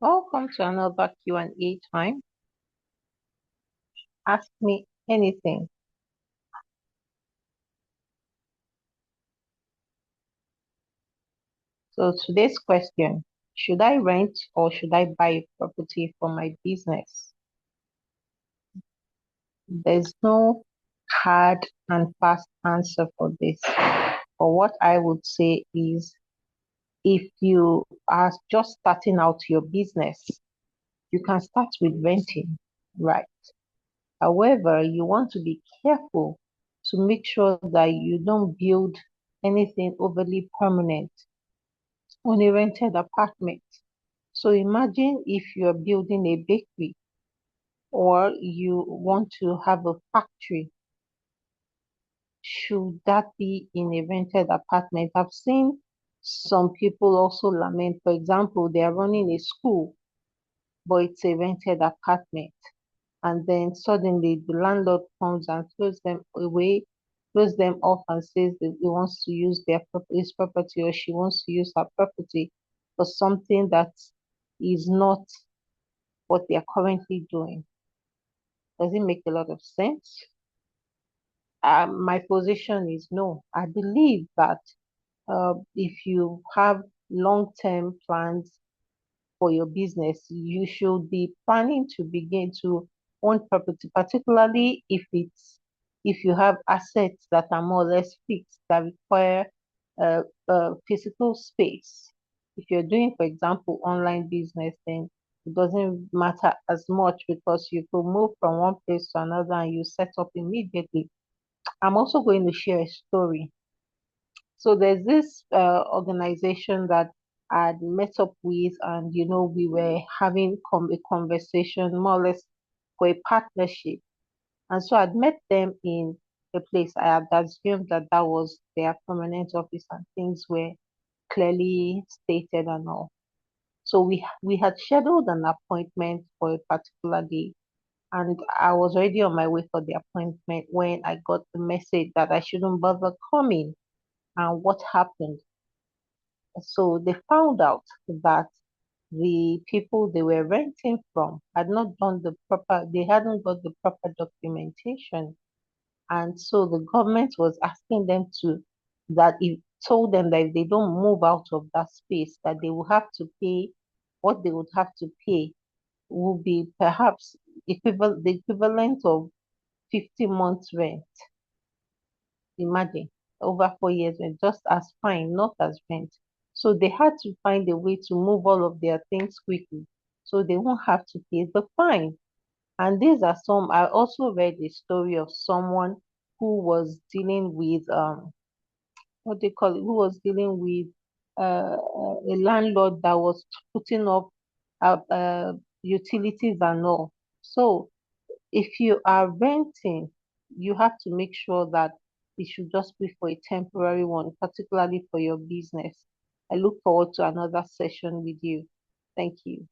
Welcome to another Q&A time. Ask me anything. So today's question, should I rent or should I buy a property for my business? There's no hard and fast answer for this. But what I would say is if you are just starting out your business, you can start with renting, right? However, you want to be careful to make sure that you don't build anything overly permanent on a rented apartment. So imagine if you're building a bakery or you want to have a factory. Should that be in a rented apartment? I've seen some people also lament, for example, they are running a school, but it's a rented apartment. And then suddenly the landlord comes and throws them away, throws them off and says that he wants to use his property or she wants to use her property for something that is not what they are currently doing. Does it make a lot of sense? My position is no. I believe that if you have long-term plans for your business, you should be planning to begin to own property, particularly if you have assets that are more or less fixed that require physical space. If you're doing, for example, online business, then it doesn't matter as much because you could move from one place to another and you set up immediately. I'm also going to share a story. So there's this organization that I'd met up with, and we were having a conversation more or less for a partnership. And so I'd met them in a place. I had assumed that that was their permanent office and things were clearly stated and all. So we had scheduled an appointment for a particular day, and I was already on my way for the appointment when I got the message that I shouldn't bother coming. And what happened? So they found out that the people they were renting from had not done they hadn't got the proper documentation. And so the government was asking them told them that if they don't move out of that space, that they will have to pay, what they would have to pay will be perhaps the equivalent of 50 months rent. Imagine, over 4 years rent, just as fine, not as rent. So they had to find a way to move all of their things quickly so they won't have to pay the fine. And these are some, I also read a story of someone who was dealing with what they call it, who was dealing with a landlord that was putting up utilities and all. So if you are renting, you have to make sure that it should just be for a temporary one, particularly for your business. I look forward to another session with you. Thank you.